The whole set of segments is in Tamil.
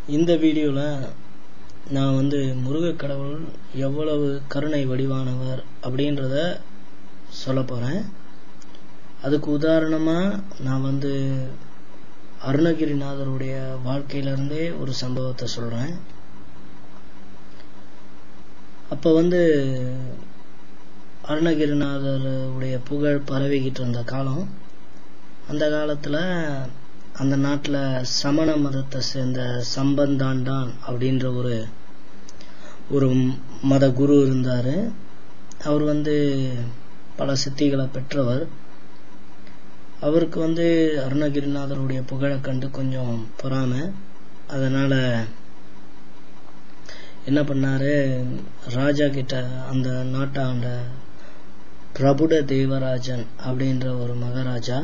இந்த வீடியோவில் நான் முருகக் கடவுள் எவ்வளவு கருணை வடிவானவர் அப்படின்றத சொல்ல போகிறேன். அதுக்கு உதாரணமாக நான் அருணகிரிநாதருடைய வாழ்க்கையிலிருந்தே ஒரு சம்பவத்தை சொல்கிறேன். அப்போ அருணகிரிநாதருடைய புகழ் பரவிக்கிட்டு இருந்த காலம். அந்த காலத்தில் அந்த நாட்டில் சமண மதத்தை சேர்ந்த சம்பந்தாண்டான் அப்படின்ற ஒரு மத குரு இருந்தார். அவர் பல சித்திகளை பெற்றவர். அவருக்கு அருணகிரிநாதருடைய புகழை கண்டு கொஞ்சம் பொறாமை. அதனால் என்ன பண்ணாரு, ராஜா கிட்ட, அந்த நாட்டாண்ட பிரபுட தேவராஜன் அப்படின்ற ஒரு மகாராஜா,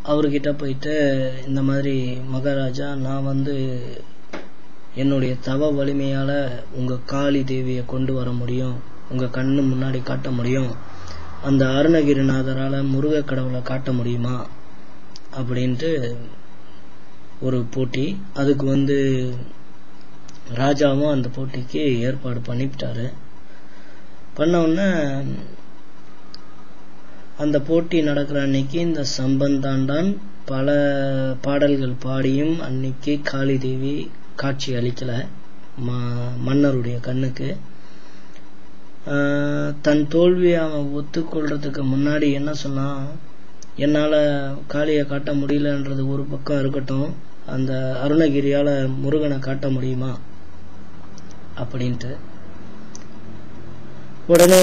அவர்கிட்ட போயிட்டு, இந்த மாதிரி மகாராஜா, நான் என்னுடைய தவ வலிமையால் உங்கள் காளி தேவியை கொண்டு வர முடியும், உங்கள் கண்ணு முன்னாடி காட்ட முடியும், அந்த அருணகிரிநாதரால் முருகக் கடவுளை காட்ட முடியுமா அப்படின்ட்டு ஒரு போட்டி. அதுக்கு ராஜாவும் அந்த போட்டிக்கு ஏற்பாடு பண்ணிவிட்டாரு. பண்ண உடனே அந்த போட்டி நடக்கிற அன்னைக்கு இந்த சம்பந்தாண்டான் பல பாடல்கள் பாடியும் அன்னைக்கு காளி தேவி காட்சி அளிக்கல மன்னருடைய கண்ணுக்கு. தன் தோல்வியை அவன் ஒத்துக்கொள்றதுக்கு முன்னாடி என்ன சொன்னா, என்னால் காளியை காட்ட முடியலன்றது ஒரு பக்கம் இருக்கட்டும், அந்த அருணகிரியால் முருகனை காட்ட முடியுமா அப்படின்ட்டு. உடனே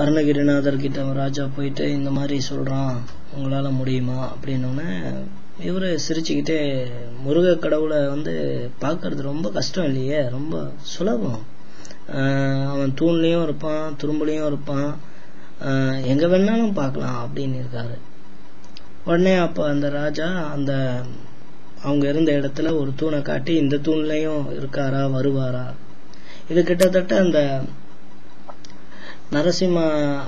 அருணகிரிநாதர் கிட்ட ராஜா போயிட்டு இந்த மாதிரி சொல்றான், உங்களால முடியுமா அப்படின்னோடனே இவரு சிரிச்சுக்கிட்டே, முருகக் கடவுளை பார்க்கறது ரொம்ப கஷ்டம் இல்லையே, ரொம்ப சுலபம், அவன் தூண்லையும் இருப்பான், துரும்புலையும் இருப்பான், எங்க வேணாலும் பார்க்கலாம் அப்படின்னு இருக்காரு. உடனே அப்ப அந்த ராஜா அவங்க இருந்த இடத்துல ஒரு தூணை காட்டி, இந்த தூண்லையும் இருக்காரா, வருவாரா, இது கிட்டத்தட்ட அந்த நரசிம்ம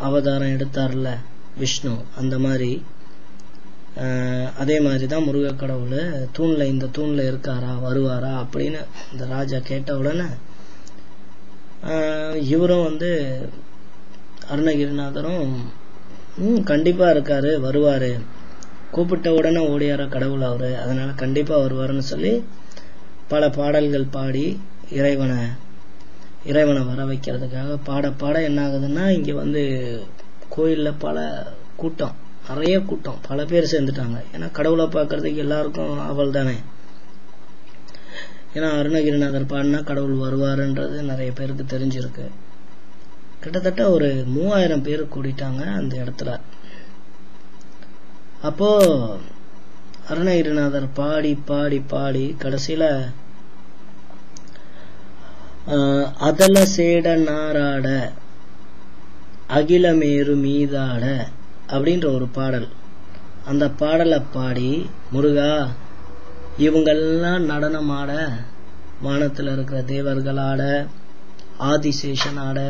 அவதாரம் எடுத்தார்ல விஷ்ணு, அந்த மாதிரி அதே மாதிரிதான் முருகக் கடவுள் தூண்ல, இந்த தூண்ல இருக்காரா, வருவாரா அப்படின்னு இந்த ராஜா கேட்ட உடனே இவரும் அருணகிரிநாதரும் கண்டிப்பா இருக்காரு, வருவாரு, கூப்பிட்ட உடனே ஓடியார கடவுள் அவரு, அதனால கண்டிப்பா வருவாருன்னு சொல்லி பல பாடல்கள் பாடி இறைவனை வர வைக்கிறதுக்காக பாட என்ன ஆகுதுன்னா, இங்க கோயில்ல பல கூட்டம், நிறைய கூட்டம், பல பேர் சேர்ந்துட்டாங்க. ஏன்னா கடவுளை பார்க்கறதுக்கு எல்லாருக்கும் அவள் தானே. ஏன்னா அருணகிரிநாதர் பாடினா கடவுள் வருவாருன்றது நிறைய பேருக்கு தெரிஞ்சிருக்கு. கிட்டத்தட்ட ஒரு 3000 பேர் கூடிட்டாங்க அந்த இடத்துல. அப்போ அருணகிரிநாதர் பாடி பாடி பாடி கடைசியில அதல சேட நாராட அகிலமேரு மீதாட அப்படின்ற ஒரு பாடல், அந்த பாடலை பாடி, முருகா இவங்கெல்லாம் நடனமாட, வானத்தில் இருக்கிற தேவர்கள் ஆட, ஆதிசேஷன் ஆட,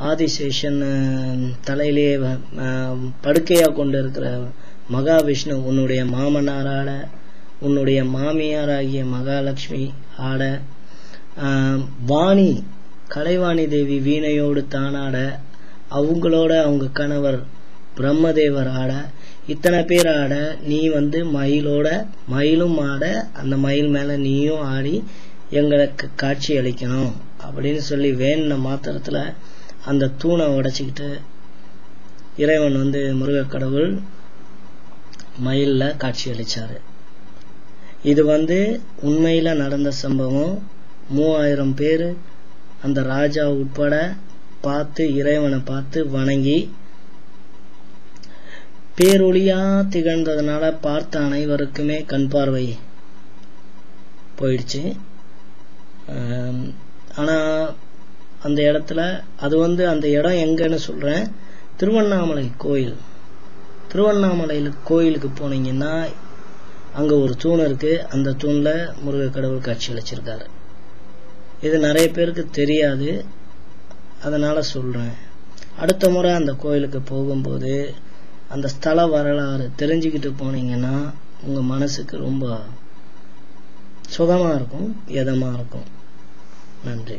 ஆதிசேஷன் தலையிலே படுக்கையா கொண்டு இருக்கிற மகாவிஷ்ணு உன்னுடைய மாமனாராட, உன்னுடைய மாமியாராகிய மகாலட்சுமி ஆட, வாணி கலைவாணி தேவி வீணையோடு தானாட, அவங்களோட அவங்க கணவர் பிரம்மதேவர் ஆட, இத்தனை பேர் ஆட, நீ மயிலும் ஆட, அந்த மயில் மேல நீயும் ஆடி எங்களுக்கு காட்சி அளிக்கணும் அப்படின்னு சொல்லி வேணுன மாத்திரத்துல அந்த தூணை உடைச்சிக்கிட்டு இறைவன் முருகக் கடவுள் மயில்ல காட்சி அளிச்சாரு. இது உண்மையில நடந்த சம்பவம். 3000 பேரு அந்த ராஜா உட்பட பார்த்து, இறைவனை பார்த்து வணங்கி, பேரொளியா திகழ்ந்ததுனால பார்த்த அனைவருக்குமே கண் பார்வை போயிடுச்சு. ஆனா அந்த இடத்துல அது அந்த இடம் எங்கன்னு சொல்றேன், திருவண்ணாமலை கோயில். திருவண்ணாமலை கோயிலுக்கு போனீங்கன்னா அங்க ஒரு தூண் இருக்கு, அந்த தூண்ல முருகக் கடவுள் காட்சி அளிச்சிருக்காரு. இது நிறைய பேருக்கு தெரியாது, அதனால சொல்றேன். அடுத்த முறை அந்த கோயிலுக்கு போகும்போது அந்த ஸ்தல வரலாறு தெரிஞ்சுக்கிட்டு போனீங்கன்னா உங்க மனசுக்கு ரொம்ப சுகமாக இருக்கும், இதமாக இருக்கும். நன்றி.